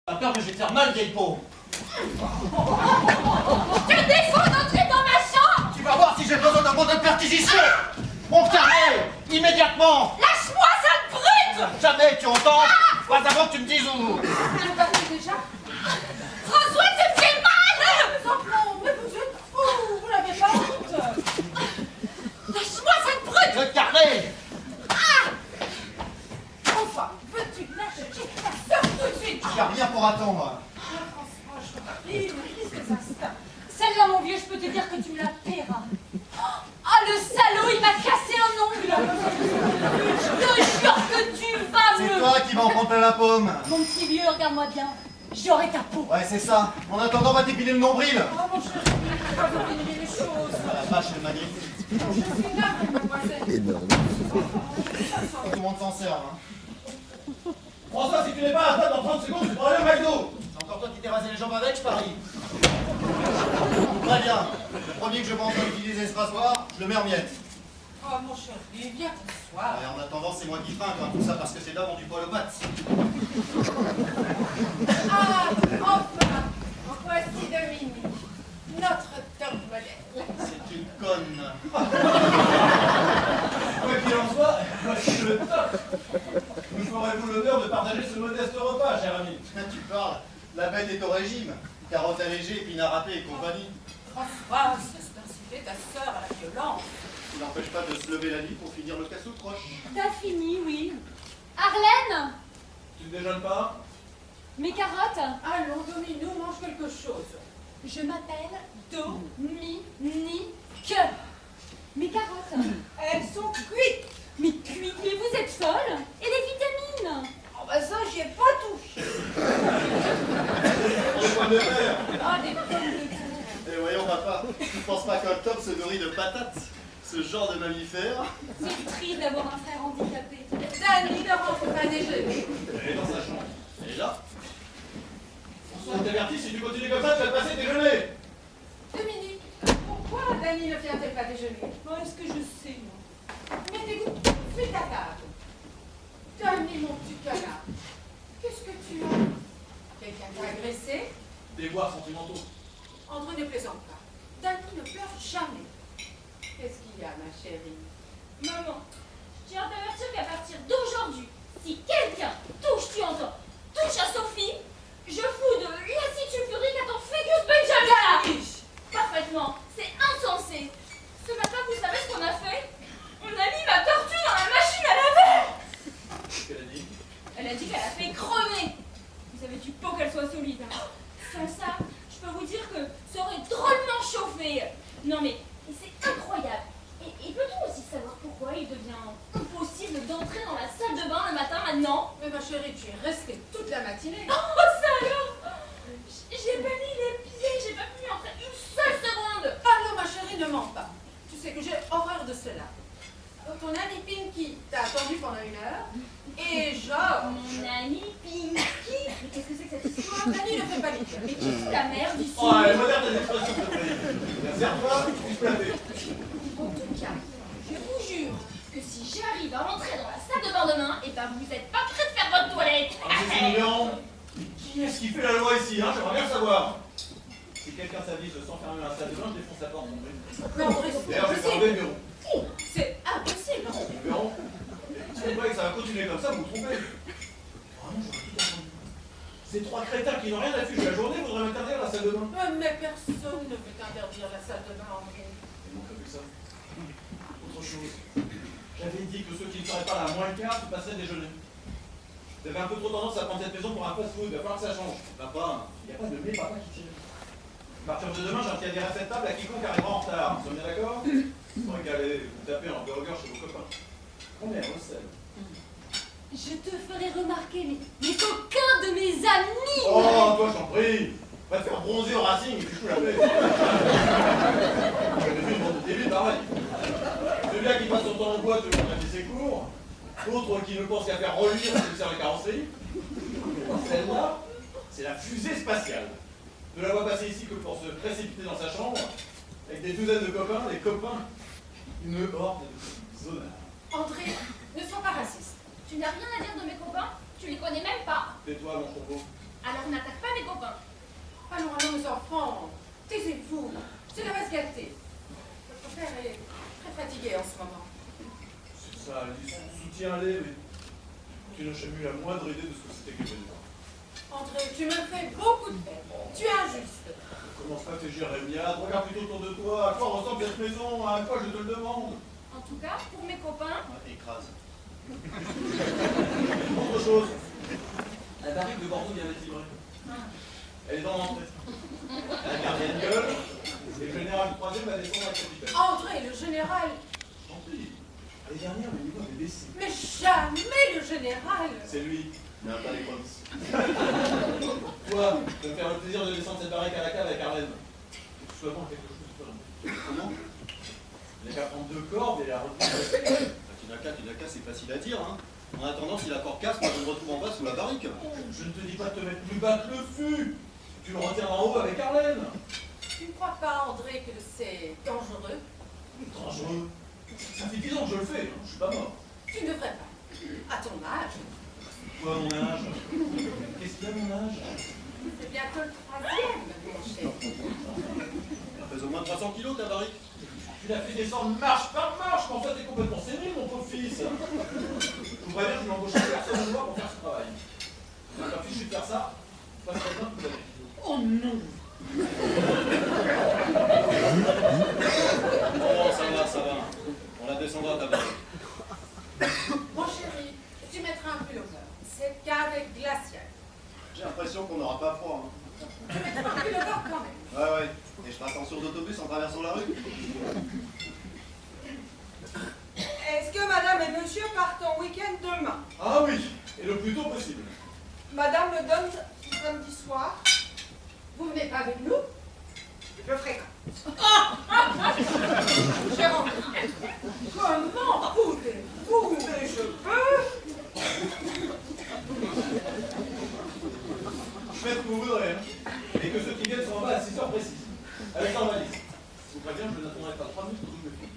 T'as peur que je vais te faire mal, vieille peau? Je te défends d'entrer dans ma chambre! Tu vas voir si j'ai besoin d'un mot de perquisition! Mon carnet! Immédiatement! Lâche-moi, sale brute! Jamais, tu entends? Pas avant que tu me dises où! Tu parles déjà? François, tu me fais mal! Les enfants, mais vous êtes fous! Vous n'avez pas honte! Lâche-moi, sale brute! Le carnet! Enfin, veux-tu lâcher ta sœur tout de suite? Il n'y a rien pour attendre. François, je te prie, quelques instants. Celle-là, mon vieux, je peux te dire que tu me la paieras. Ah, le salaud, il m'a cassé un ongle! Je te jure que tu vas C'est me... toi qui vas en prendre plein la pomme. Mon petit vieux, regarde-moi bien. J'aurai ta peau. Ouais, c'est ça. En attendant, va t'épiler le nombril. Oh mon chéri, pourquoi vous ruinez les choses? Ah, la vache, le magnifique. Je suis là, mademoiselle. Tout le monde s'en sert, hein. François, si tu n'es pas à table dans 30 secondes, tu prends le McDo. C'est encore toi qui t'es rasé les jambes avec, je parie. Très bien. Le premier que je vois en train d'utiliser ce rasoir, je le mets en miettes. Oh mon chéri, viens t'asseoir. Et en attendant, c'est moi qui trinque, hein. Tout ça parce que ces dames ont du poil aux pattes. Ah, enfin, voici Dominique, notre top modèle. C'est une conne. Quoi qu'il en soit, voici le top. Nous ferez-vous l'honneur de partager ce modeste repas, cher ami. Tu parles. La bête est au régime. Carotte allégée, épinards râpés et compagnie. François, c'est inciter ta sœur à la violence. Ce qui n'empêche pas de se lever la nuit pour finir le casse croche. T'as fini, oui. Arlène, Tu ne déjeunes pas? mes carottes. Allons, Dominou, mange quelque chose. Je m'appelle Dominique. Mes carottes. Elles sont cuites. Mais cuites, mais vous êtes folle. Et les vitamines? Oh bah ça, j'y ai pas touché. Des pommes de terre. Ah, des pommes de terre. Et voyons, papa, tu penses pas qu'un top se nourrit de patates? Ce genre de mammifère? C'est triste d'avoir un frère handicapé. Dany ne rentre pas déjeuner. Elle est dans sa chambre. Et là? François, je t'avertis, si tu continues comme ça, tu vas te passer déjeuner. Dominique, pourquoi Dany ne vient-elle pas déjeuner? Bon, est-ce que je sais, moi? Mettez-vous suite à table. Dany, mon petit canard, qu'est-ce que tu as? Quelqu'un t'a agressé? Déboires sentimentaux. André ne plaisante pas. Dany ne pleure jamais. Qu'est-ce qu'il y a, ma chérie? Maman, je tiens à t'avertir qu'à partir d'aujourd'hui, si quelqu'un touche, tu entends, touche à Sophie, je fous de l'acide sulfurique à ton fœtus Benjamin. Parfaitement, c'est insensé. Ce matin, vous savez ce qu'on a fait? On a mis ma tortue dans la machine à laver. Qu'est-ce qu'elle a dit? Elle a dit qu'elle a fait crever. Vous avez du pot qu'elle soit solide. Hein. Sans ça, je peux vous dire que ça aurait drôlement chauffé. Non mais, c'est incroyable. Et peut-on aussi savoir pourquoi il devient impossible d'entrer dans la salle de bain le matin maintenant? Mais ma chérie, tu es restée toute la matinée. Oh ça alors! J'ai pas mis les pieds, j'ai pas pu y entrer une seule seconde. Ah non, ma chérie, ne mens pas. Tu sais que j'ai horreur de cela. Ton ami Pinky t'a attendu pendant 1 heure. Et genre... Mon ami Pinky. Mais qu'est-ce que c'est que cette histoire? Dany ne fait pas vite. Mais qui fout la merde ici? Oh, elle est moderne tes expressions, s'il te plaît. Serre-toi, tu te plaît. En tout cas, je vous jure que si j'arrive à entrer dans la salle de bain demain, et ben vous êtes pas prêts de faire votre toilette. C'est ignorant. Qui est-ce qui fait la loi ici, hein? J'aimerais bien le savoir. Si quelqu'un s'avise de s'enfermer dans la salle de bain, je défonce la porte. Mais André, c'est D'ailleurs, je vais fermer le impossible. bureau. C'est impossible. Le bureau. Si vous croyez que ça va continuer comme ça, vous vous trompez. Vraiment, j'aurais tout entendu. Ces 3 crétins qui n'ont rien à foutre de la journée voudraient m'interdire la salle de bain. Mais personne ne peut interdire la salle de bain, André. Et donc, avec ça. Autre chose. J'avais dit que ceux qui ne seraient pas là à moins le quart, se passeraient déjeuner. Vous avez un peu trop tendance à prendre cette maison pour un fast-food. Il va falloir que ça change. Papa, il n'y a pas de blé, papa qui tire. À partir de demain, j'interdirai à cette table à quiconque arrivera en retard. Nous sommes bien d'accord? Vous pourrez qu'aller vous taper un burger chez vos copains. Combien au sel? Je te ferai remarquer mais qu'aucun de mes amis. Oh, toi, j'en prie. Va te faire bronzer au Racing et tu fous la paix. J'ai vu une bande de débile pareil. Celui-là qui passe son temps en boîte pour regarder ses cours. D'autres qui ne pensent qu'à faire reluire ce qui sert la carrosserie. Celle-là, c'est la fusée spatiale. Ne la vois passer ici que pour se précipiter dans sa chambre, avec des douzaines de copains, des copains, une horde de zonards. André, ne sois pas raciste. Tu n'as rien à dire de mes copains? Tu les connais même pas. Tais-toi, mon choupeau. Alors n'attaque pas mes copains. Allons, allons, mes enfants, taisez-vous. C'est la vase gâtée. Votre père est très fatigué en ce moment. C'est ça, Alice. Soutiens-les, mais tu n'as jamais eu la moindre idée de ce que c'était qu'événement. André, tu me fais beaucoup de peine. Tu es injuste. Commence pas à tes jérémiades, regarde plutôt autour de toi. À quoi ressemble cette maison? À quoi je te le demande? En tout cas, pour mes copains, Écrase. Autre chose. La barrique de Bordeaux vient d'être livrée. Elle est dans l'entrée. Elle a gardé une gueule. Et le général du 3e va descendre à capitaine. André, le général. Tant pis. L'année dernière, le niveau avait baissé. Mais jamais le général. C'est lui. Il n'a pas les provinces. Toi, tu vas me faire le plaisir de descendre cette barrique à la cave avec Arlène. Tu sois bon quelque chose de faire. Comment? Il n'y a qu'à prendre 2 cordes et la retenir. Tunaka, c'est facile à dire, hein. En attendant, si l'accord casse, moi je me retrouve en bas sous la barrique. Je ne te dis pas de te mettre plus bas que le fût. Tu le retiens en haut avec Arlène. Tu ne crois pas, André, que c'est dangereux? Dangereux. Ça fait 10 ans que je le fais, hein. Je suis pas mort. Tu ne devrais pas. À ton âge. Quoi, mon âge? Qu'est-ce qu'il y a, mon âge? C'est bientôt le 3e, mon cher. Elle pèse au moins 300 kilos ta barrique. Tu l'as fait descendre marche par marche, mais en fait, t'es complètement sénile, mon pauvre fils. Je vous préviens, je n'embaucherai personne de moi pour faire ce travail. Je suis pas fichu de faire ça. Je passerai bien toute l'année. Oh non! Oh, ça va. On la descendra ta barrique. Mon chéri, tu mettras un pullover. C'est qu'avec glacial. J'ai l'impression qu'on n'aura pas froid. Hein. Tu mettras un pullover quand même. Ouais. Et je ferai attention d'autobus en traversant la rue. Est-ce que madame et monsieur partent en week-end demain? Ah oui, et le plus tôt possible. Madame me donne samedi soir. Vous venez pas avec nous? Je fréquente. Cher André, comment pouvez-vous? Mais je peux. Je fais ce que vous voudrez, hein. Et que ceux qui viennent sont en bas à 6 heures précises. Avec leur valise. Je vous préviens, je n'attendrai pas 3 minutes pour tout le film.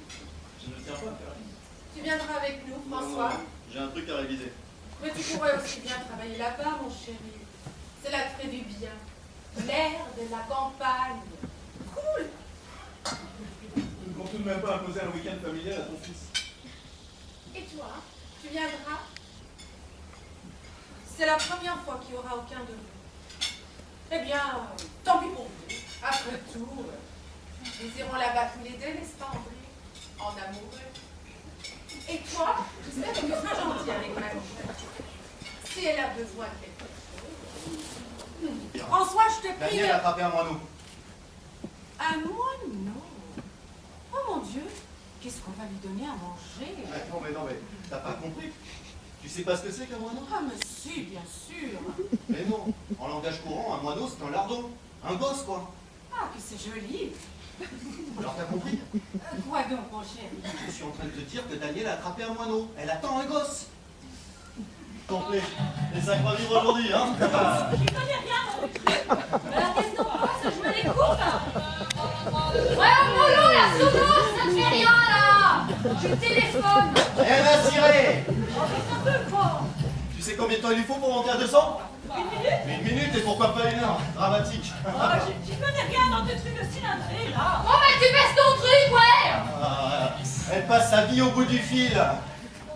Je ne tiens pas à faire la visite. Tu viendras avec nous, François. J'ai un truc à réviser. Mais tu pourrais aussi bien travailler là-bas, mon chéri. C'est là que fait du bien. L'air de la campagne. Cool. Nous ne comptons tout de même pas imposer un week-end familial à ton fils. Et toi, tu viendras? C'est la première fois qu'il n'y aura aucun de vous. Eh bien, tant pis pour vous. Après tout, nous irons là-bas tous les deux, n'est-ce pas, André? En amoureux. Et toi, j'espère que tu seras gentil avec Mamie. Si elle a besoin de quelque chose. François, je te prie. Daniel a attrapé un moineau. Un moineau. Oh mon Dieu, qu'est-ce qu'on va lui donner à manger? Non mais t'as pas compris? Tu sais pas ce que c'est qu'un moineau? Ah mais si, bien sûr. Mais non, en langage courant, un moineau c'est un lardon. Un gosse quoi. Ah, que c'est joli. Alors t'as compris? Quoi donc, mon chéri? Je suis en train de te dire que Daniel a attrapé un moineau. Elle attend un gosse. Complet. Et ça va vivre aujourd'hui, hein? j'y connais rien. Alors qu'est-ce qu'on passe? Je me les coupe. Ouais, au boulot, la sono, ça ne fait rien là. Je téléphone. Elle a tiré. Oh, mais ça peut pas. Tu sais combien de temps il lui faut pour monter à 200? Une minute? Une minute et pourquoi pas 1 heure? Dramatique. Oh, j'y connais rien dans tes trucs de cylindrée là. Oh, mais tu baisses ton truc, ouais! Ah, elle passe sa vie au bout du fil.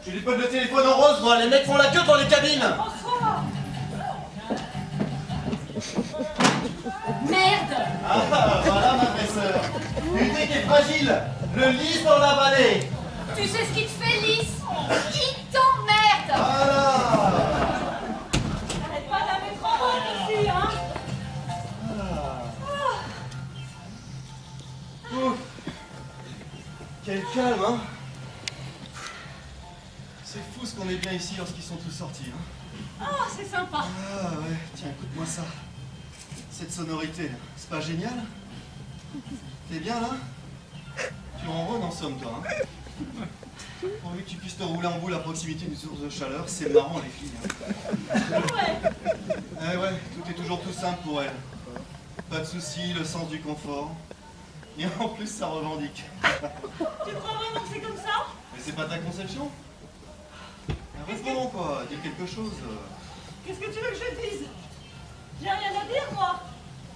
Tu lui donnes le téléphone en rose, moi. Les mecs font la queue dans les cabines. François. Merde. Ah, voilà ma belle sœur. Une idée qui est fragile. Le lys dans la vallée. Tu sais ce qui te fait lisse? Il t'emmerde. Voilà. Arrête pas d'amener trop bon ici, hein. Ouf. Quel calme, hein. C'est fou ce qu'on est bien ici lorsqu'ils sont tous sortis, hein. Oh, c'est sympa. Ah ouais, tiens, écoute-moi ça. Cette sonorité, là, c'est pas génial? T'es bien là? Tu ronronnes en somme, toi, hein? Pourvu que tu puisses te rouler en boule à proximité d'une source de chaleur, c'est marrant les filles. Hein. Ouais. Eh ouais, tout est toujours tout simple pour elles. Pas de soucis, le sens du confort. Et en plus, ça revendique. Tu crois vraiment que c'est comme ça? Mais c'est pas ta conception? Réponds quoi, dis quelque chose. Qu'est-ce que tu veux que je dise? J'ai rien à dire, moi.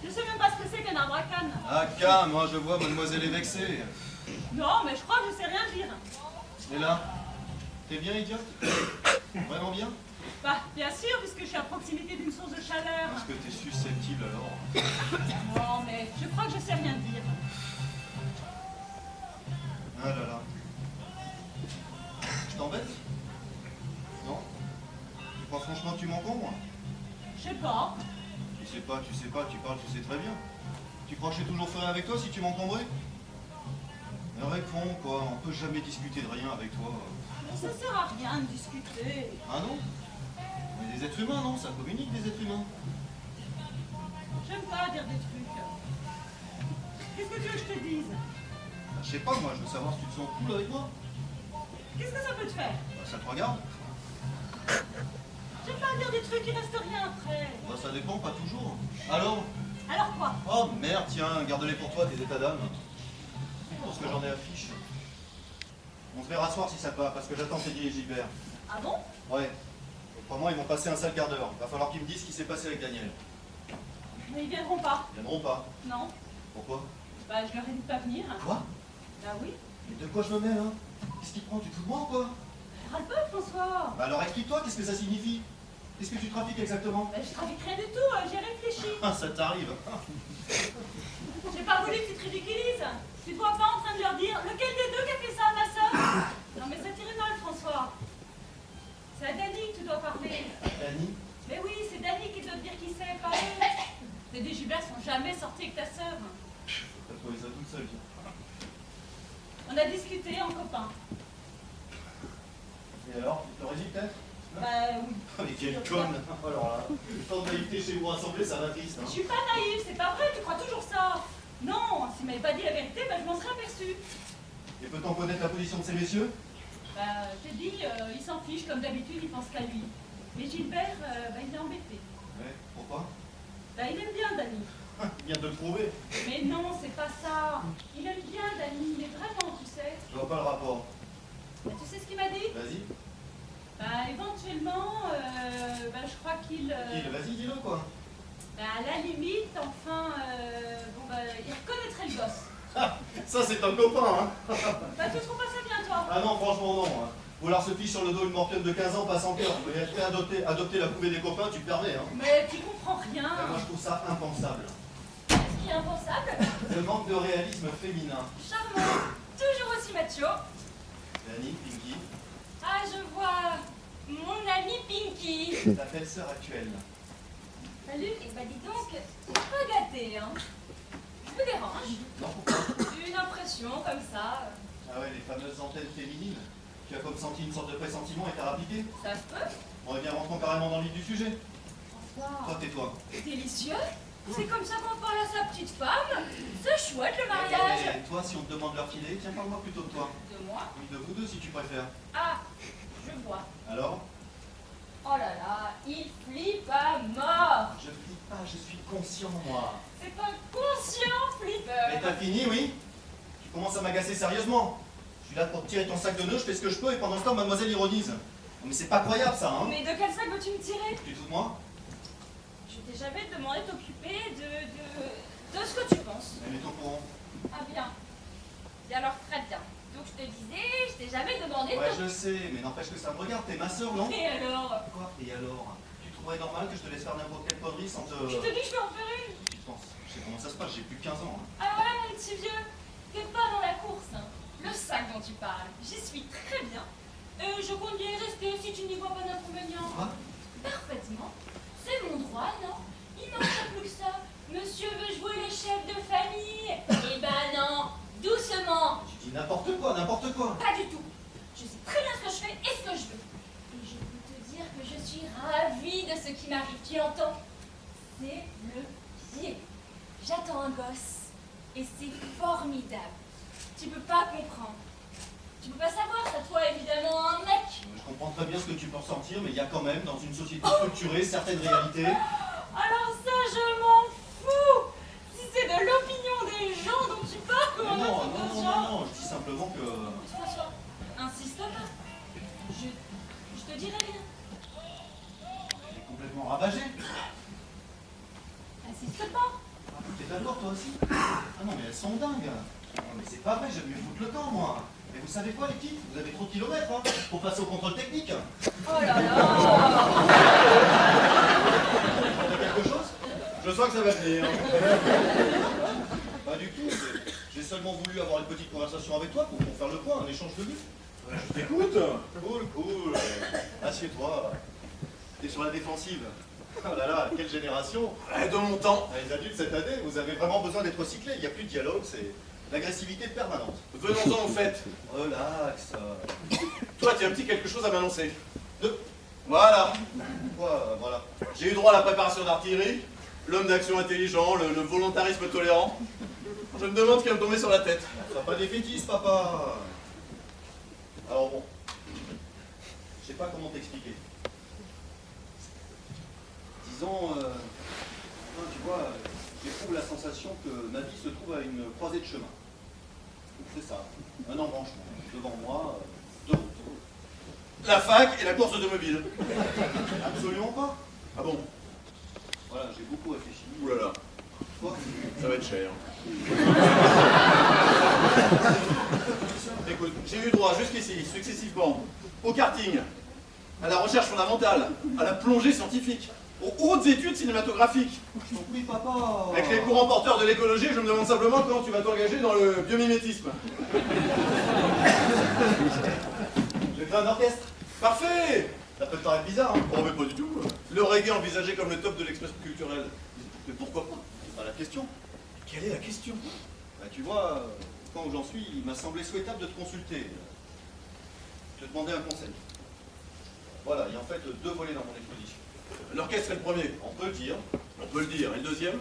Je sais même pas ce que c'est qu'un arbre à canne. Ah, calme, hein, je vois, mademoiselle est vexée. Non, mais je crois que je sais rien dire. Et là, t'es bien idiote? Vraiment bien? Bah, bien sûr, puisque je suis à proximité d'une source de chaleur. Est-ce que t'es susceptible alors? Non, mais je crois que je sais rien dire. Ah là là. Je t'embête? Non? Tu crois franchement que tu m'encombres? Je sais pas. Tu sais pas, tu parles, tu sais très bien. Tu crois que je suis toujours ferré avec toi si tu m'encombrais? Mais réponds, quoi, on peut jamais discuter de rien avec toi. Mais ça sert à rien de discuter. Ah non? On est des êtres humains, non? Ça communique des êtres humains. J'aime pas dire des trucs. Qu'est-ce que tu veux que je te dise? Bah, je sais pas, moi, je veux savoir si tu te sens cool avec moi. Qu'est-ce que ça peut te faire? Bah, ça te regarde? J'aime pas dire des trucs, il reste rien après. Bah, ça dépend, pas toujours. Alors? Alors quoi? Oh merde, tiens, garde-les pour toi, tes états d'âme. Parce que j'en ai affiche. On se verra ce soir si ça te va, parce que j'attends Teddy et Gilbert. Ah bon? Ouais. Autrement, ils vont passer un sale quart d'heure. Va falloir qu'ils me disent ce qui s'est passé avec Daniel. Mais ils viendront pas. Ils viendront pas. Non. Pourquoi? Bah, je leur ai dit de pas venir. Quoi? Bah oui. Mais de quoi je me mêle, hein? Qu'est-ce qui te prend? Tu te fous de moi ou quoi? Râle pas, François. Bah alors explique-toi, qu'est-ce que ça signifie? Qu'est-ce que tu trafiques exactement? Bah, je trafique rien du tout, j'ai réfléchi. Ah, ça t'arrive. J'ai pas voulu que tu te ridiculises. Tu te vois pas en train de leur dire lequel des deux qui a fait ça à ma soeur? Non mais ça t'irait mal, François. C'est à Dany que tu dois parler. Dani? Mais oui, c'est Dany qui doit te dire qui c'est, pas eux. Les des Gilbert sont jamais sortis avec ta sœur. T'as trouvé ça toute seule, tiens. On a discuté en copain. Et alors, tu t'aurais dit peut-être? Bah oui. Oh, mais quelle conne! Alors là, le temps de naïveté chez vous rassemblés, ça m'attriste. Je Hein. suis pas naïve, c'est pas vrai, tu crois toujours ça. Non, s'il m'avait pas dit la vérité, bah je m'en serais aperçue. Et peut-on connaître la position de ces messieurs? Bah, je t'ai dit, il s'en fiche, comme d'habitude, il pense qu'à lui. Mais Gilbert, bah, il est embêté. Ouais, pourquoi? Bah, il aime bien Dany. Il vient de le prouver. Mais non, c'est pas ça. Il aime bien Dany, mais vraiment, tu sais. Je vois pas le rapport. Bah, tu sais ce qu'il m'a dit? Vas-y. Bah, éventuellement, bah, je crois qu'il... Vas-y, dis-le quoi. Bah, à la limite, enfin, bon, bah, il reconnaîtrait le gosse. Ah, ça c'est un copain, hein. Bah, tu trouves pas ça bien, toi? Ah non, franchement non. Hein. Vouloir se fiche sur le dos une morpione de 15 ans passe en cœur. Mais être prêt à adopter la poupée des copains, tu te permets, hein. Mais tu comprends rien. Et moi je trouve ça impensable. Ce qui est impensable, Le manque de réalisme féminin. charmant, toujours aussi macho. Dani, Pinky, Ah, je vois mon ami Pinky. ta belle-sœur actuelle. Salut. Et bah dis donc, t'es pas gâté, hein. Je me dérange. Non, pourquoi? Une impression comme ça. Ah ouais, les fameuses antennes féminines. Tu as comme senti une sorte de pressentiment et t'as rappliqué. Ça se peut. Bon, eh bien, rentrons carrément dans le vif du sujet. Toi, François. tais-toi. Délicieux. C'est comme ça qu'on parle à sa petite femme. C'est chouette le mariage. Et toi, si on te demande leur filet, tiens, parle-moi plutôt de toi. De moi. Oui, de vous deux, si tu préfères. Ah, je vois. Alors? Oh là là, il flippe à mort. Je flippe pas, je suis conscient, moi. C'est un conscient Mais flippeur. t'as fini, oui? Tu commences à m'agacer sérieusement. Je suis là pour te tirer ton sac de nœuds, je fais ce que je peux et pendant ce temps, mademoiselle ironise. Non, mais c'est pas croyable ça, hein? Mais de quel sac veux-tu me tirer? Tu te fous de moi? Je t'ai jamais demandé de t'occuper de ce que tu penses. Elle est au courant. Ah bien. Et alors très bien. Donc je te disais, je t'ai jamais demandé Ouais, de je sais, mais n'empêche que ça me regarde, t'es ma sœur, non? Et alors? Quoi? Et alors? Tu trouverais normal que je te laisse faire n'importe quelle connerie sans te... Je te dis que je peux en faire une. Je pense, je sais comment ça se passe, j'ai plus de 15 ans. Hein. Alors là, mon petit vieux, t'es pas dans la course. Hein. Le sac dont tu parles, j'y suis très bien. Je compte bien y rester si tu n'y vois pas d'inconvénient. Quoi? Parfaitement. C'est mon droit, non? Il manque plus que ça. Monsieur veut jouer les chefs de famille. Eh ben non, doucement. Tu dis n'importe quoi, n'importe quoi. Pas du tout. Je sais très bien ce que je fais et ce que je veux. Et je peux te dire que je suis ravie de ce qui m'arrive. Tu entends? C'est le pied. J'attends un gosse. Et c'est formidable. Tu peux pas comprendre. Tu peux pas savoir, ça toi évidemment un mec. Je comprends très bien ce que tu peux ressentir, mais il y a quand même, dans une société structurée, certaines réalités. Alors ça, je m'en fous. Si c'est de l'opinion des gens dont tu parles, Mais comment non, on a non, fait non, non, non, je dis simplement que... François, insiste pas. Je te dirai rien. Elle est complètement ravagée. d'accord, toi aussi? Ah non, mais elles sont dingues. Non, mais c'est pas vrai, je vais me foutre le camp, moi. Mais vous savez quoi, les petites? Vous avez trop de kilomètres, hein, pour passer au contrôle technique. Oh là là. T'as quelque chose? Je sens que ça va venir. Pas du tout. J'ai seulement voulu avoir une petite conversation avec toi pour faire le point, un échange de vues. Je t'écoute. Cool, cool. Assieds-toi. T'es sur la défensive. Oh là là, quelle génération. De mon temps. Ah, les adultes cette année, vous avez vraiment besoin d'être recyclés. Il n'y a plus de dialogue, c'est l'agressivité permanente. Venons-en au fait. Relax. Toi, tu as un petit quelque chose à m'annoncer. Voilà. Quoi, voilà. J'ai eu droit à la préparation d'artillerie, l'homme d'action intelligent, le volontarisme tolérant. Je me demande ce qui va me tomber sur la tête. Sois pas défaitiste, papa. Alors bon, je sais pas comment t'expliquer. Disons, enfin, tu vois, j'éprouve la sensation que ma vie se trouve à une croisée de chemin. C'est ça, un embranchement. Devant moi, deux routes. La fac et la course automobile. Absolument pas. Ah bon? Voilà, j'ai beaucoup réfléchi. Ouh là là, Quoi? ça va être cher. Écoute, j'ai eu droit jusqu'ici, successivement, au karting, à la recherche fondamentale, à la plongée scientifique, aux hautes études cinématographiques. Je t'en prie, papa. Avec les courants porteurs de l'écologie, je me demande simplement comment tu vas t'engager dans le biomimétisme. J'ai fait un orchestre. Parfait! Ça peut te paraître bizarre, hein? Oh mais pas du tout. Le reggae envisagé comme le top de l'expression culturelle. Mais pourquoi pas? C'est pas la question. Quelle est la question? Bah, tu vois, quand où j'en suis, il m'a semblé souhaitable de te consulter. Te demander un conseil. Voilà, il y a en fait deux volets dans mon exposition. L'orchestre est le premier. On peut le dire. On peut le dire. Et le deuxième?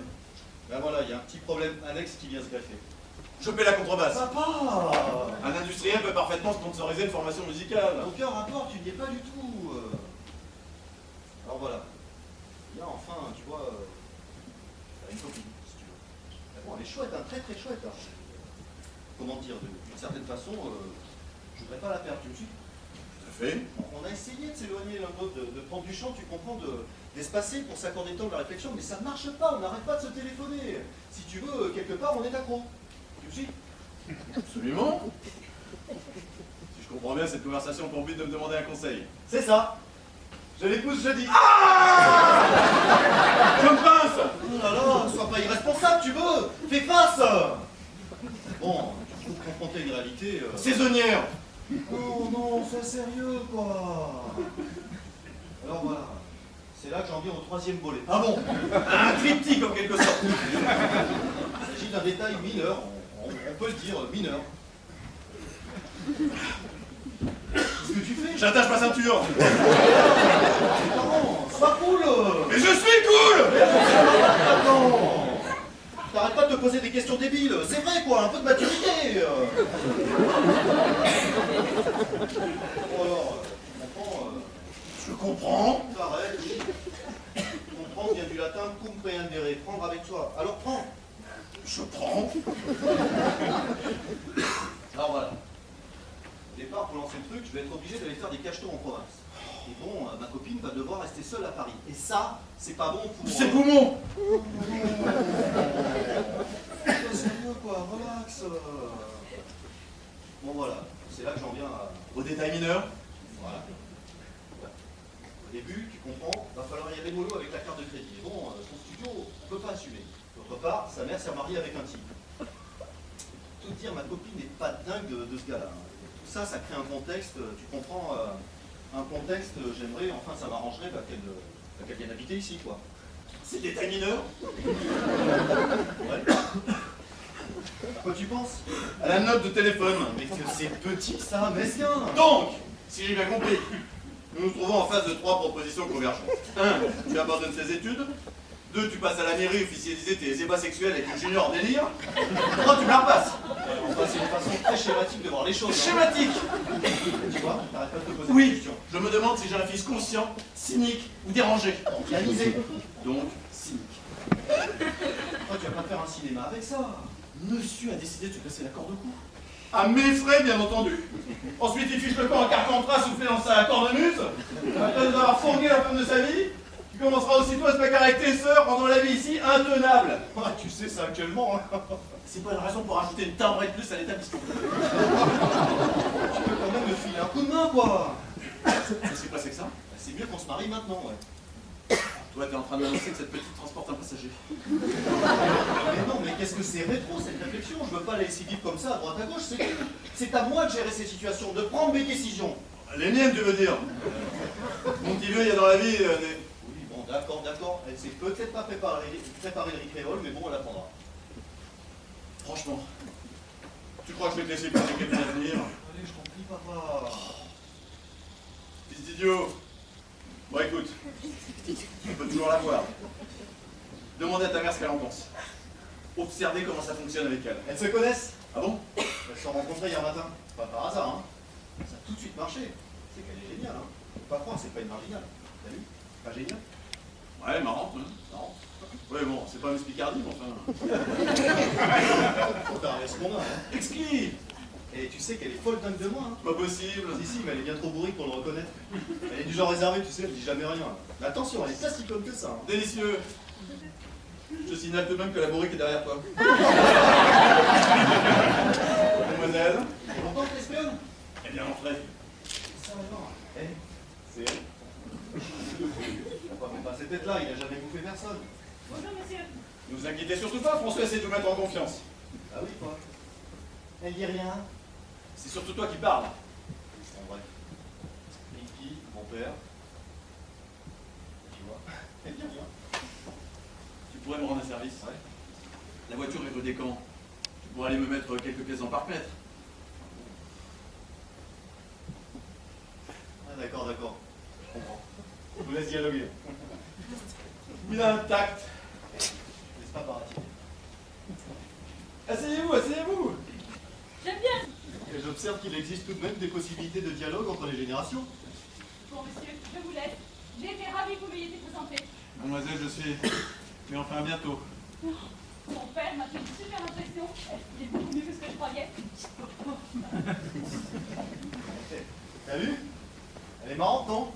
Ben voilà, il y a un petit problème annexe qui vient se greffer. Choper la contrebasse. Papa! Un industriel peut parfaitement sponsoriser une formation musicale. Aucun rapport, tu n'y es pas du tout. Alors voilà. Il y a enfin, tu vois, une copine, si tu veux. Mais bon, elle est chouette, hein, très très chouette. Hein. Comment dire, d'une certaine façon, je voudrais pas la perdre, tu me suis? Tout à fait. On a essayé de s'éloigner l'un de l'autre, de prendre du champ, tu comprends, d'espacer pour s'accorder le temps de la réflexion, mais ça ne marche pas, on n'arrête pas de se téléphoner. Si tu veux, quelque part, on est accro. Tu me suis? Absolument. Si je comprends bien, cette conversation a pour but de me demander un conseil. C'est ça. Je l'épouse jeudi. Je me pince. Oh là là, sois pas irresponsable, tu veux. Fais face. Bon, tu te trouves confronté à une réalité... Saisonnière. Non, non, sois sérieux, quoi. Alors voilà, c'est là que j'en viens au troisième volet. Ah bon? Un triptyque en quelque sorte. Il s'agit d'un détail mineur, on peut le dire mineur. Qu'est-ce que tu fais? J'attache ma ceinture. Non, sois cool. Mais je suis cool. Non. T'arrêtes pas de te poser des questions débiles. C'est vrai, quoi, un peu de maturité. Bon alors, Je comprends. t'arrêtes. Comprendre vient du latin cum prehendere, prendre avec toi. Alors prends. Je prends. Alors voilà. Au départ, pour lancer le truc, je vais être obligé d'aller faire des cachetons en province. Et bon, ma copine va devoir rester seule à Paris. Et ça, c'est pas bon pour... C'est poumon. Sois sérieux, quoi, relax. Bon voilà, c'est là que j'en viens Au détail mineur. Voilà. Au début, tu comprends, va falloir y aller mollo avec la carte de crédit. Et bon, son studio, on peut pas assumer. D'autre part, sa mère s'est mariée avec un type. Tout dire, ma copine n'est pas dingue de ce gars-là. Tout ça, ça crée un contexte, tu comprends, un contexte, j'aimerais, enfin ça m'arrangerait qu'elle vienne habiter ici, quoi. C'est détail mineur. Ouais. À quoi tu penses? À la note de téléphone. Mais que c'est petit ça, mesquin. Donc, si j'ai bien compris, nous nous trouvons en face de trois propositions convergentes. 1. Tu abandonnes tes études. 2. Tu passes à la mairie officialiser tes ébats sexuels avec une junior en délire. 3. Tu me la repasses. Enfin, c'est une façon très schématique de voir les choses. hein. Schématique. Tu vois, t'arrêtes pas de te poser des Oui, questions. je me demande si j'ai un fils conscient, cynique ou dérangé. Organisé. Donc, cynique. Toi, tu vas pas faire un cinéma avec ça. Monsieur a décidé de se casser la corde au cou. À mes frais, bien entendu. Ensuite, il fiche le camp en carton soufflé dans sa cornemuse. Après nous avoir fourgué la femme de sa vie. Tu commenceras aussitôt à te bagarrer avec tes sœurs, rendant la vie ici intenable. Ah, tu sais ça actuellement, hein. C'est pas une raison pour rajouter une timbrée de plus à l'établissement. Tu peux quand même me filer un coup de main, quoi. Qu'est-ce que c'est que ça? C'est mieux qu'on se marie maintenant, ouais. Toi, t'es en train d'annoncer que cette petite transporte un passager. Mais non, mais qu'est-ce que c'est rétro cette réflexion? Je veux pas la laisser vivre comme ça à droite à gauche. C'est à moi de gérer ces situations, de prendre mes décisions. Les miennes, tu veux dire? Mon petit vieux, il y a dans la vie des... Oui, bon, d'accord, d'accord. Elle s'est peut-être pas préparé le ricréole, mais bon, elle apprendra. Franchement, tu crois que je vais te laisser planifier ton avenir? Allez, je t'en prie, papa. Fils d'idiot. Bon, écoute, on peut toujours la voir. Demandez à ta mère ce qu'elle en pense. Observez comment ça fonctionne avec elle. Elles se connaissent? Ah bon? Elles se sont rencontrées hier matin. Pas par hasard, hein. Ça a tout de suite marché. C'est qu'elle est géniale, hein. Faut pas croire, c'est pas une marginale. T'as vu? Pas génial? Ouais, marrante, hein. Non. Ouais, bon, c'est pas Miss Picardie, mais enfin... Faut t'arrêter ce qu'on a, hein. Exquis! Et tu sais qu'elle est folle dingue de moi, hein. Pas possible. Si, mais elle est bien trop bourrique pour le reconnaître. Elle est du genre réservée, tu sais, elle dit jamais rien. Mais attention, elle est pas si conne que ça, hein. Délicieux. Je te signale tout de même que la bourrique est derrière toi. Mademoiselle. T'es content que l'espionne? Eh bien, entrez. Ça alors. Eh, c'est elle. Papa, mais pas cette tête-là, il a jamais bouffé personne. Bonjour, monsieur. Ne vous inquiétez surtout pas, François essaie de vous mettre en confiance. Ah oui, quoi. Elle dit rien. C'est surtout toi qui parles. En vrai. Mickey, mon père. Tu vois, elle dit rien. Tu pourrais me rendre un service? Ouais. La voiture est rue des Camps. Tu pourrais aller me mettre quelques pièces en parc-mètre. Ah d'accord, d'accord. Je comprends. Je vous laisse dialoguer. Il a un tact. Laisse pas paraître. Asseyez-vous, asseyez-vous. J'aime bien. Et j'observe qu'il existe tout de même des possibilités de dialogue entre les générations. Bon, monsieur, je vous laisse. J'ai été ravie que vous m'ayez été présenté. Mademoiselle, je suis... Mais enfin, bientôt. Mon père m'a fait une super impression. Il est beaucoup mieux que ce que je croyais. T'as vu? Elle est marrante, non?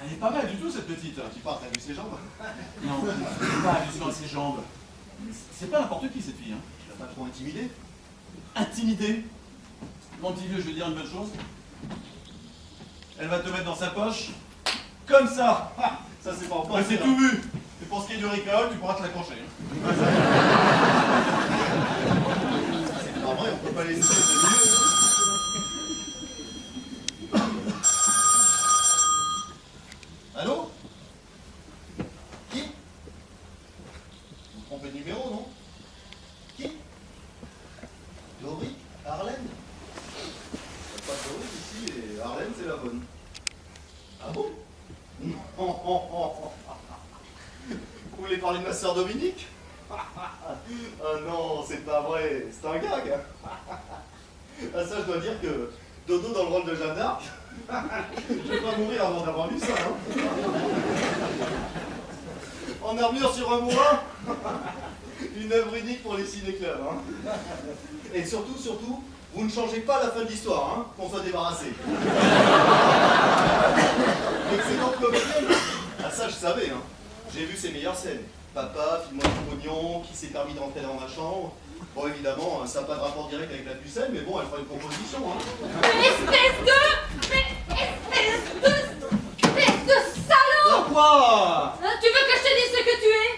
Elle est pas mal du tout, cette petite. Tu pars, t'as vu ses jambes? Non, pas allusion à ses jambes. C'est pas n'importe qui, cette fille. Hein. Tu l'as pas trop intimidée? Intimidée. Mon petit vieux, je vais dire une bonne chose. Elle va te mettre dans sa poche, comme ça. Ah, ça c'est pas en Ouais, c'est là. tout vu. Et pour ce qui est du ricréole, tu pourras te l'accrocher. Hein. C'est pas vrai, on peut pas laisser cette milieu. Allô? Qui? Vous vous trompez de numéro, non? Qui? Doric? Harlem? Il n'y a pas de Doric ici et Harlem c'est la bonne. Ah bon? Non. Vous voulez parler de ma sœur Dominique? Ah non, c'est pas vrai, c'est un gag. Ah ça, je dois dire que Dodo dans le rôle de Jeanne d'Arc, je vais pas mourir avant d'avoir vu ça. Hein. En armure sur un moulin, une œuvre unique pour les ciné-clubs. Hein. Et surtout, vous ne changez pas la fin de l'histoire, hein, qu'on soit débarrassé. Excellente comédienne. Ah ça, je savais. Hein. J'ai vu ses meilleures scènes. Papa, file-moi du pognon, qui s'est permis de rentrer dans ma chambre. Bon, évidemment, ça n'a pas de rapport direct avec la pucelle, mais bon, elle fera une proposition. Hein. Espèce de salaud! Quoi? Hein, tu veux que je te dise ce que tu es?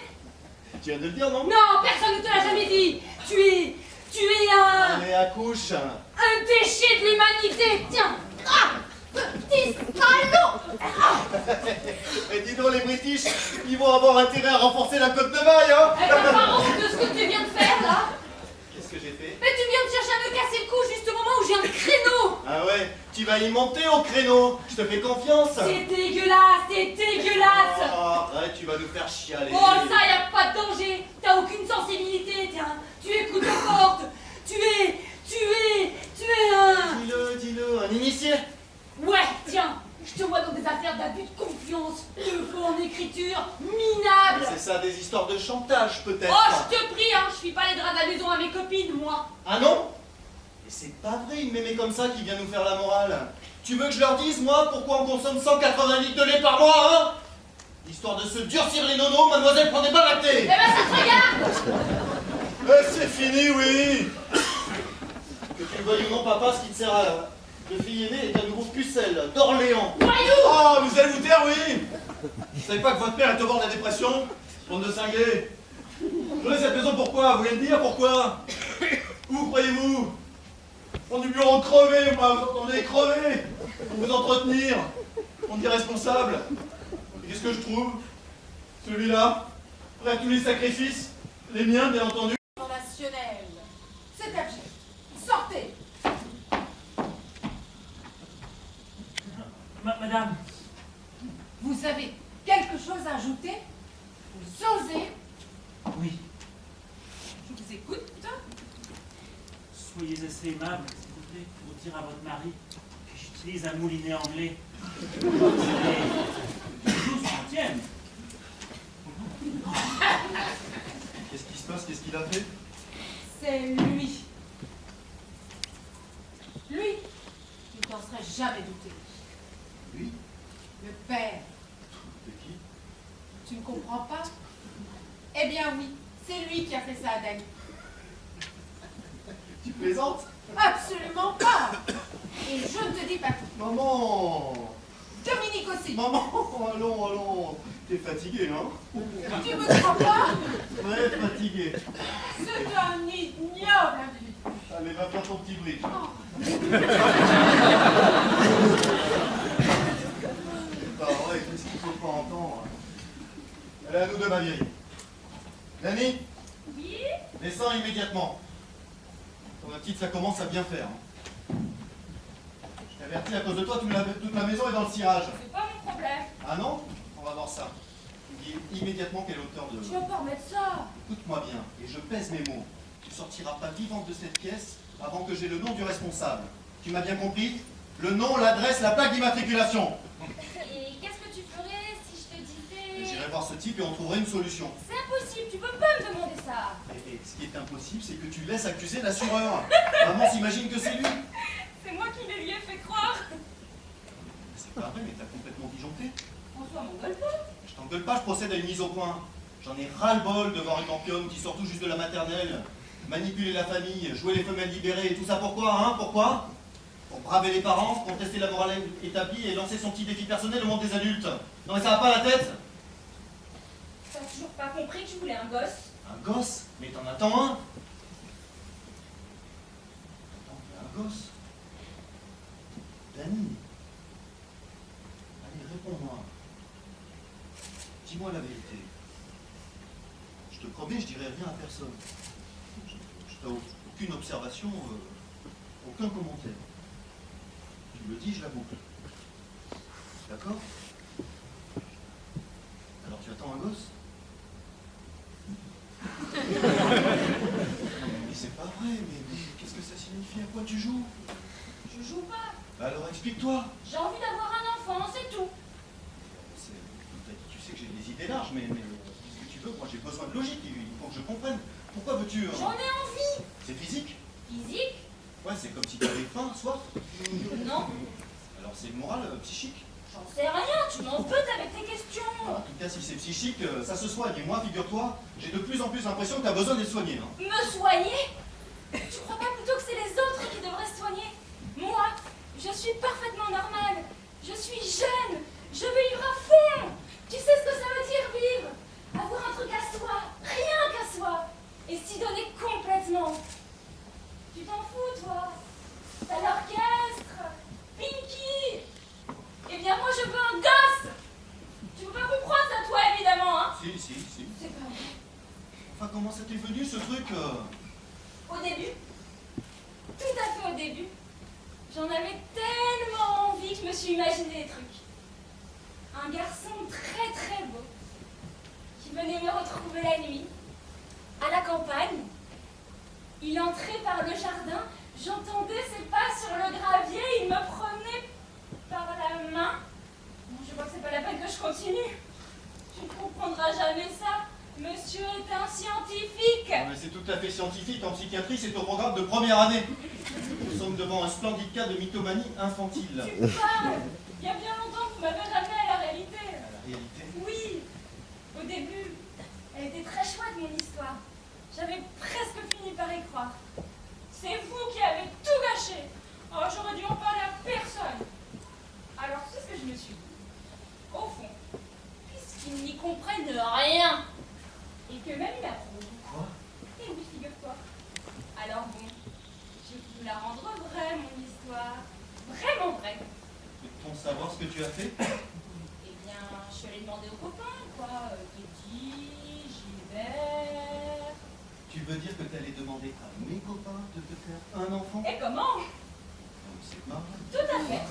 Tu viens de le dire, non? Non, personne ne te l'a jamais dit. Tu es un Allez, accouche. déchet de l'humanité. Tiens. Ah, petit salaud! Et dis donc, les British, ils vont avoir intérêt à renforcer la côte de maille, hein. Elle t'a pas honte de ce que tu viens de faire là? Qu'est-ce que j'ai fait? Mais tu viens de chercher à me casser le cou juste au moment où j'ai un créneau. Ah ouais, tu vas y monter au créneau. Je te fais confiance. C'est dégueulasse, c'est dégueulasse. Oh, arrête, tu vas nous faire chialer. Oh ça, y a pas de danger. T'as aucune sensibilité, tiens. Tu écoutes aux portes. Tu es un... Dis-le, un initié. Ouais, tiens. Je te vois dans des affaires d'abus de confiance, de faux en écriture, minable. C'est ça, des histoires de chantage, peut-être. Oh, je te prie, hein, je suis pas les draps d'allusion à mes copines, moi. Ah non? Et c'est pas vrai, une mémé comme ça qui vient nous faire la morale. Tu veux que je leur dise, moi, pourquoi on consomme 180 litres de lait par mois, hein? Histoire de se durcir les nonos, mademoiselle prend des balles à thé. Eh ben ça te regarde. C'est fini, oui. Que tu le veuilles ou non, papa, ce qui te sert à de fille aînée est un nouveau pucelle d'Orléans. Voyou. Ah, vous allez vous taire, oui. Vous savez pas que votre père est au bord de la dépression? Bande de cinglés. Vous avez cette maison pourquoi? Vous voulez me dire pourquoi? Où croyez-vous? On du bureau crevé, moi, vous entendez, crevé pour vous entretenir. On dit responsable. Et qu'est-ce que je trouve? Celui-là, prêt à tous les sacrifices, les miens, bien entendu. Relationnel. C'est abject. Sortez. Madame, Vous avez quelque chose à ajouter? Vous osez? oui, Je vous écoute. soyez assez aimable, s'il vous plaît, pour dire à votre mari que j'utilise un moulinet anglais. Et les choses s'en tiennent. Qu'est-ce qui se passe? Qu'est-ce qu'il a fait? C'est lui. Lui, je n'en serais jamais douté. Lui? Le père. De qui? Tu ne comprends pas? Eh bien oui, c'est lui qui a fait ça à Dani. Tu plaisantes? Absolument pas. Et je ne te dis pas tout. Maman! Dominique aussi. Maman! Allons, allons! T'es fatigué, hein? Tu me crois pas? Très fatigué. C'est un ignoble individu. Allez, va faire ton petit bridge. Oh. C'est pas vrai, qu'est-ce qu'il faut pas entendre? Elle est à nous deux, ma vieille. Dani, Oui. descends immédiatement. Pour la petite, ça commence à bien faire. Je t'avertis, à cause de toi, toute la maison est dans le cirage. C'est pas mon problème. Ah non? On va voir ça. Tu dis immédiatement quelle hauteur de... Tu vas pas remettre ça. Écoute-moi bien, et je pèse mes mots. Tu sortiras pas vivante de cette pièce avant que j'ai le nom du responsable. Tu m'as bien compris? Le nom, l'adresse, la plaque d'immatriculation. Et qu'est-ce que tu ferais si je te disais... J'irai voir ce type et on trouverait une solution. C'est impossible, tu peux pas me demander ça. Et ce qui est impossible, c'est que tu laisses accuser l'assureur. Maman s'imagine que c'est lui. C'est moi qui les lui ai fait croire. C'est pas vrai, mais t'as complètement disjoncté. François m'engueule pas. Je t'engueule pas, je procède à une mise au point. J'en ai ras-le-bol de voir une campionne qui sort tout juste de la maternelle, manipuler la famille, jouer les femelles libérées, et tout ça pourquoi, hein? Pourquoi? Pour braver les parents, contester la morale établie et lancer son petit défi personnel au monde des adultes. Non mais ça va pas la tête? T'as toujours pas compris que je voulais un gosse? Un gosse? Mais t'en attends un? Attends, mais un gosse? Dani? Allez, réponds-moi. Dis-moi la vérité. Je te promets, je dirai rien à personne. Je t'ai aucune observation, aucun commentaire. Tu me le dis, je la boucle. D'accord? Alors tu attends un gosse? Mais c'est pas vrai, mais qu'est-ce que ça signifie? À quoi tu joues? Je joue pas. Bah alors explique-toi. J'ai envie d'avoir un enfant, c'est tout. Tu sais que j'ai des idées larges, mais qu'est-ce que tu veux? Moi j'ai besoin de logique, il faut que je comprenne. Pourquoi veux-tu... J'en ai envie. C'est physique? Physique? Ouais, c'est comme si tu avais faim, soif. Non. Alors c'est moral, psychique. J'en sais rien, tu m'embêtes avec tes questions. En tout cas, si c'est psychique, ça se soigne. Et moi, figure-toi, j'ai de plus en plus l'impression que tu as besoin d'être soigné. Hein. Me soigner? Tu crois pas plutôt que c'est les autres qui devraient se soigner? Moi, je suis parfaitement normale. Je suis jeune. Je veux vivre à fond. Tu sais ce que ça veut dire vivre? Avoir un truc à soi, rien qu'à soi. Et s'y donner complètement. Tu t'en fous, toi? T'as l'orchestre, Pinky. Eh bien, moi, je veux un gosse. Tu peux pas comprendre ça, toi, évidemment, hein? Si. C'est pas vrai. Enfin, comment ça t'est venu, ce truc Au début, tout à fait au début, j'en avais tellement envie que je me suis imaginé des trucs. Un garçon très très beau qui venait me retrouver la nuit, à la campagne. Il entrait par le jardin, j'entendais ses pas sur le gravier, il me prenait par la main. Bon, je vois que c'est pas la peine que je continue. Tu ne comprendras jamais ça. Monsieur est un scientifique. Non, mais c'est tout à fait scientifique. En psychiatrie, c'est au programme de première année. Nous sommes devant un splendide cas de mythomanie infantile. Tu parles. Il y a bien longtemps que vous m'avez ramené à la réalité. À la réalité? Oui, Au début, elle était très chouette, mon histoire. J'avais presque fini par y croire. C'est vous qui avez tout gâché. Oh, j'aurais dû en parler à personne. Alors, c'est ce que je me suis dit. Au fond, puisqu'ils n'y comprennent rien, et que même il approuve. Quoi? Et oui, figure-toi. Alors bon, j'ai voulu la rendre vraie, mon histoire. Vraiment vraie. Peut-on savoir ce que tu as fait? Eh bien, je suis allée demander aux copains, quoi. Teddy, Gilbert... Tu veux dire que tu allais demander à mes copains de te faire un enfant? Et comment? C'est marrant. Tout à fait.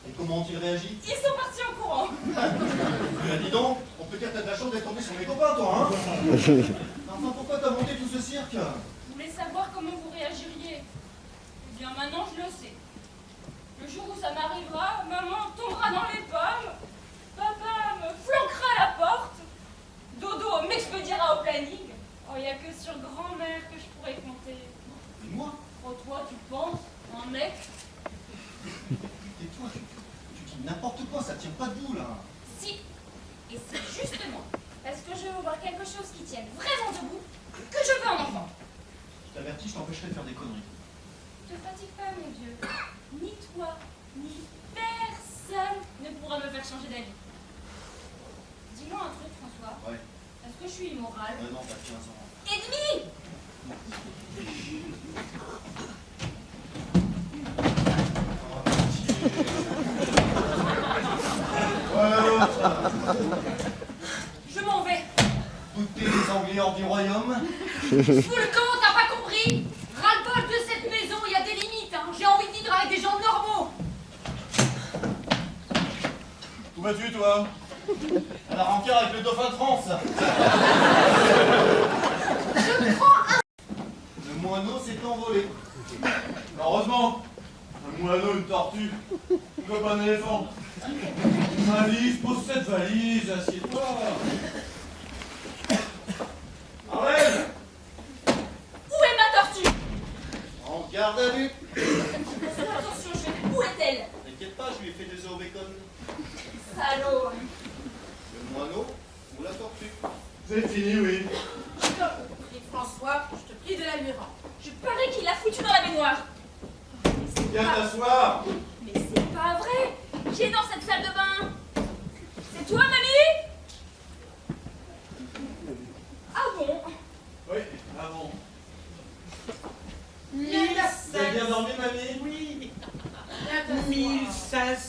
Et comment ont-ils réagi? Ils sont partis en courant. Ben dis donc, on peut dire que t'as de la chance d'être tombé sur mes copains, toi, hein? Enfin, pourquoi t'as monté tout ce cirque? Je voulais savoir comment vous réagiriez. Eh bien, maintenant, je le sais. Le jour où ça m'arrivera, maman tombera dans les pommes, papa me flanquera à la porte, Dodo m'expédiera au planning. Oh, il n'y a que sur grand-mère que je pourrais compter. Et moi? Oh, toi, tu penses, un mec? Et toi, tu dis n'importe quoi, ça tient pas debout, là. Si. Et c'est justement parce que je veux voir quelque chose qui tienne vraiment debout que je veux un enfant. Je t'avertis, je t'empêcherai de faire des conneries. Ne te fatigue pas, mon Dieu. Ni toi, ni personne ne pourra me faire changer d'avis. Dis-moi un truc, François. Ouais. Est-ce que je suis immorale? Non, t'as 15 ans. Et demi! Je m'en vais. Goûter les Anglais hors du royaume. Fous le camp, t'as pas compris? Ras-le-bol de cette maison, il y a des limites. Hein. J'ai envie de vivre avec des gens normaux. Où vas-tu, toi? À la rencontre avec le dauphin de France. Le moineau s'est envolé. Heureusement, un moineau, une tortue, comme un éléphant. Une valise, pose cette valise, assieds-toi. Arlène! Où est ma tortue? En garde à vue. Attention, je vais... Où est-elle? T'inquiète pas, je lui ai fait des œufs au bacon. Salaud. Le moineau ou la tortue? C'est fini, oui. Et François, je te prie de la lui rendre. Je parie qu'il l'a foutu dans la baignoire. Mais c'est Viens pas... t'asseoir. Mais c'est pas vrai. Qui est dans cette salle de bain? C'est toi, mamie? Ah bon? Oui, ah bon. Viens Vous avez bien dormi, mamie? Oui, t'asseoir. 1500